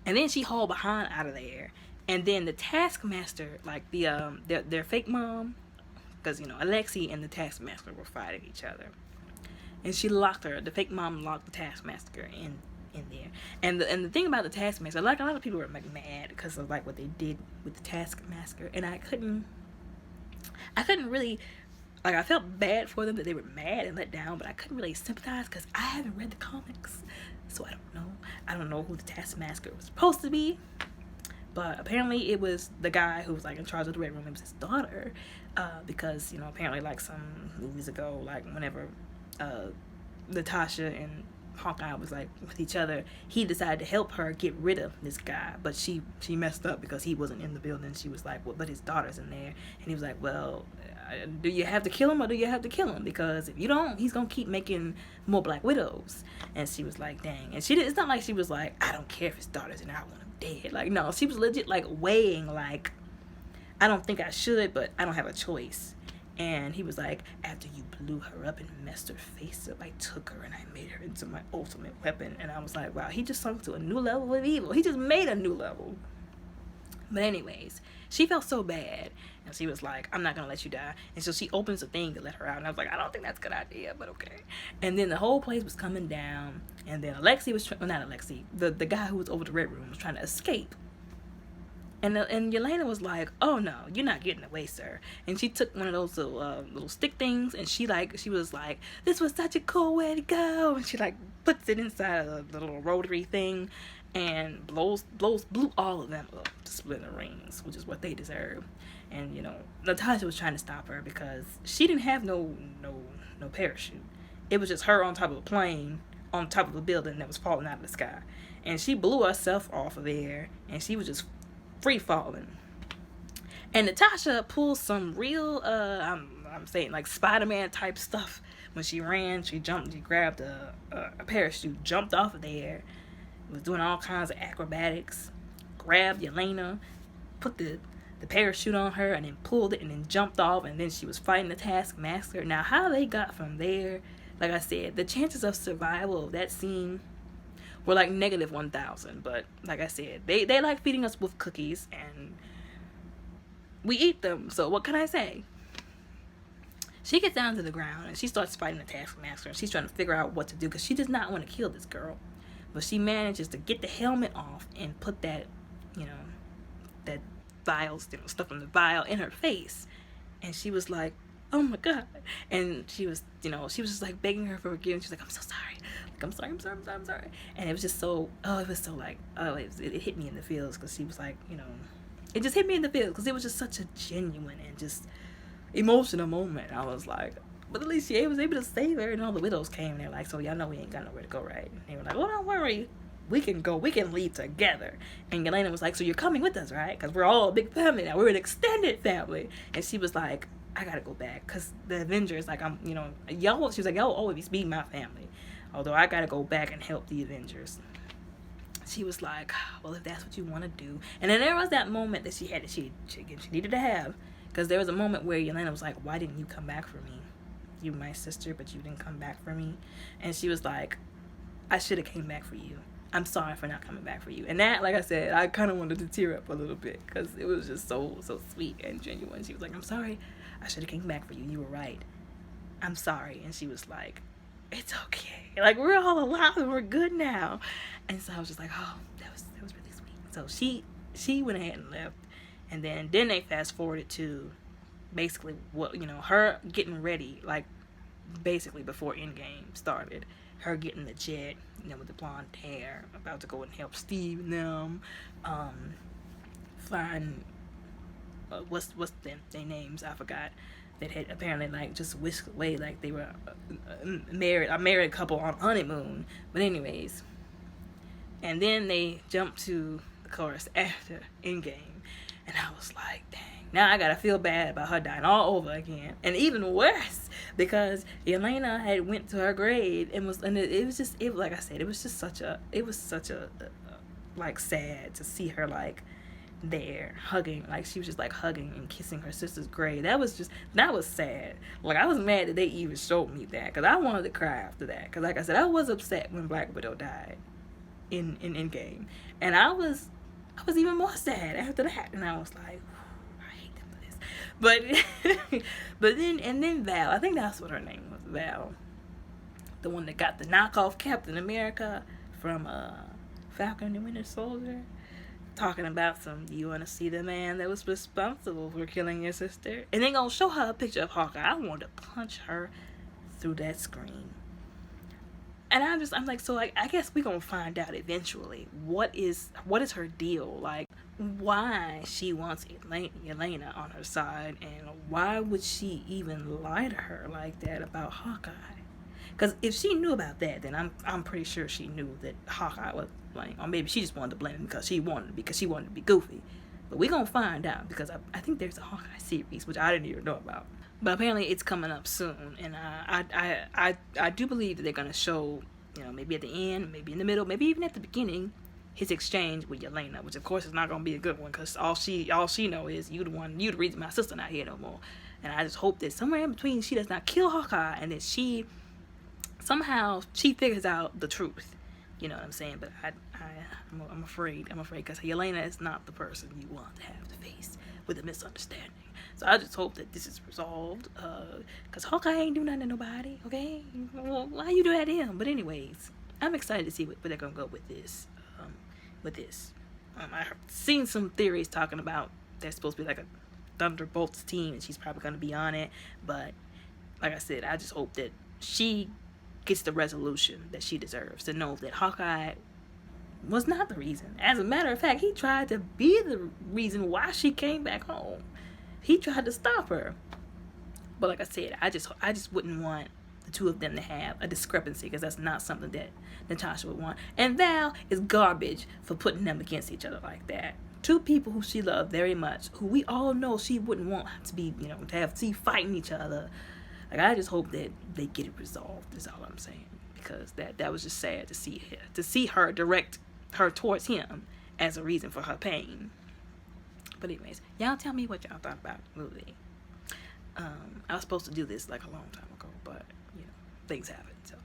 And then she hauled behind out of there. And then the taskmaster, like their fake mom, because Alexi and the taskmaster were fighting each other, and she locked her. The fake mom locked the taskmaster in there. And the thing about the taskmaster, like a lot of people were like mad because of like what they did with the taskmaster, and I couldn't really, like, I felt bad for them that they were mad and let down, but I couldn't really sympathize because I haven't read the comics, so I don't know. I don't know who the taskmaster was supposed to be. But apparently it was the guy who was like in charge of the Red Room. It was his daughter, because apparently like some movies ago, like whenever Natasha and Hawkeye was like with each other, he decided to help her get rid of this guy, but she messed up because he wasn't in the building. She was like, well, but his daughter's in there, and he was like, well, do you have to kill him or do you have to kill him? Because if you don't, he's gonna keep making more Black Widows. And she was like, dang. And it's not like she was like, I don't care if his daughter's in there, I want him dead. Like, no, she was legit like weighing, like, I don't think I should, but I don't have a choice. And he was like, after you blew her up and messed her face up, I took her and I made her into my ultimate weapon. And I was like, wow, he just sunk to a new level of evil. He just made a new level. But anyways, she felt so bad. And she was like, I'm not going to let you die. And so she opens the thing to let her out. And I was like, I don't think that's a good idea, but okay. And then the whole place was coming down. And then Alexi was, not Alexi, the guy who was over the Red Room was trying to escape. And Yelena was like, oh no, you're not getting away, sir. And she took one of those little stick things, and she was like, this was such a cool way to go. And she like puts it inside of the little rotary thing, and blew all of them up to smithereens, which is what they deserve. And Natasha was trying to stop her because she didn't have no parachute. It was just her on top of a plane, on top of a building that was falling out of the sky, and she blew herself off of there, and she was just free falling. And Natasha pulled some real I'm saying like Spider-Man type stuff. When she ran, she grabbed a parachute, jumped off of there, was doing all kinds of acrobatics, grabbed Yelena, put the parachute on her, and then pulled it and then jumped off, and then she was fighting the taskmaster. Now how they got from there, like I said, the chances of survival of that scene were like -1,000. But like I said, they like feeding us with cookies, and we eat them. So what can I say? She gets down to the ground and she starts fighting the taskmaster, and she's trying to figure out what to do because she does not want to kill this girl. But she manages to get the helmet off and put that, that vials, stuff from the vial in her face. And she was like, oh my God. And she was just like begging her for forgiveness. She's like, I'm so sorry. Like, I'm sorry. And it was just so, it was so like, it hit me in the feels, because she was like, it just hit me in the feels because it was just such a genuine and just emotional moment. I was like, but at least she was able to save her, and all the widows came, and they're like, so y'all know we ain't got nowhere to go, right? And they were like, well, don't worry. We can leave together. And Yelena was like, so you're coming with us, right? Because we're all a big family now. We're an extended family. And she was like, I gotta go back because the Avengers, like, y'all, she was like, y'all always be my family, although I gotta go back and help the Avengers. She was like, well, if that's what you want to do. And then there was that moment that she needed to have, because there was a moment where Yelena was like, why didn't you come back for me? You were my sister, but you didn't come back for me. And she was like, I should have came back for you. I'm sorry for not coming back for you. And that, like I said, I kind of wanted to tear up a little bit because it was just so sweet and genuine. She was like, I'm sorry. I should have came back for you. You were right. I'm sorry. And she was like, it's okay. Like, we're all alive and we're good now. And so I was just like, oh, that was really sweet. So she went ahead and left. And then they fast forwarded to basically what, her getting ready, like basically before Endgame started. Her getting the jet, with the blonde hair, about to go and help Steve and them find what's their names, I forgot, that had apparently like just whisked away like they were a married couple on honeymoon. But anyways, and then they jumped to the chorus after Endgame, and I was like, dang, now I gotta feel bad about her dying all over again. And even worse, because Yelena had went to her grave and it was like I said, it was such a like sad to see her like there hugging, like she was just like hugging and kissing her sister's grave. That was sad. Like, I was mad that they even showed me that, because I wanted to cry after that, because like I said, I was upset when Black Widow died. in Endgame, and I was even more sad after that, and I was like, I hate them for this. But but then Val, I think that's what her name was, Val, the one that got the knockoff Captain America from Falcon and Winter Soldier, talking about some, you want to see the man that was responsible for killing your sister, and then gonna show her a picture of Hawkeye. I wanted to punch her through that screen. And I'm like, so like, I guess we're gonna find out eventually what is her deal, like why she wants Elena on her side, and why would she even lie to her like that about Hawkeye? Because if she knew about that, then I'm pretty sure she knew that Hawkeye was playing, or maybe she just wanted to blame him because she wanted to be goofy. But we gonna find out, because I think there's a Hawkeye series which I didn't even know about. But apparently it's coming up soon, and I do believe that they're gonna show, you know, maybe at the end, maybe in the middle, maybe even at the beginning, his exchange with Yelena, which of course is not gonna be a good one, because all she know is you the reason my sister not here no more. And I just hope that somewhere in between she does not kill Hawkeye, and that she somehow she figures out the truth. You know what I'm saying? But I'm afraid because Yelena is not the person you want to have to face with a misunderstanding. So I just hope that this is resolved, because Hawkeye ain't do nothing to nobody, okay? Well, why you do that to him? But anyways, I'm excited to see where they're gonna go with this. I've seen some theories talking about there's supposed to be like a Thunderbolts team, and she's probably gonna be on it. But like I said, I just hope that she gets the resolution that she deserves, to know that Hawkeye was not the reason. As a matter of fact, he tried to be the reason why she came back home. He tried to stop her. But like I said, I just wouldn't want the two of them to have a discrepancy, because that's not something that Natasha would want. And Val is garbage for putting them against each other like that. Two people who she loved very much, who we all know she wouldn't want to be, you know, to see fighting each other. Like, I just hope that they get it resolved, is all I'm saying. Because that was just sad to see her direct her towards him as a reason for her pain. But anyways, y'all tell me what y'all thought about the movie. I was supposed to do this like a long time ago, but you know, things happen. So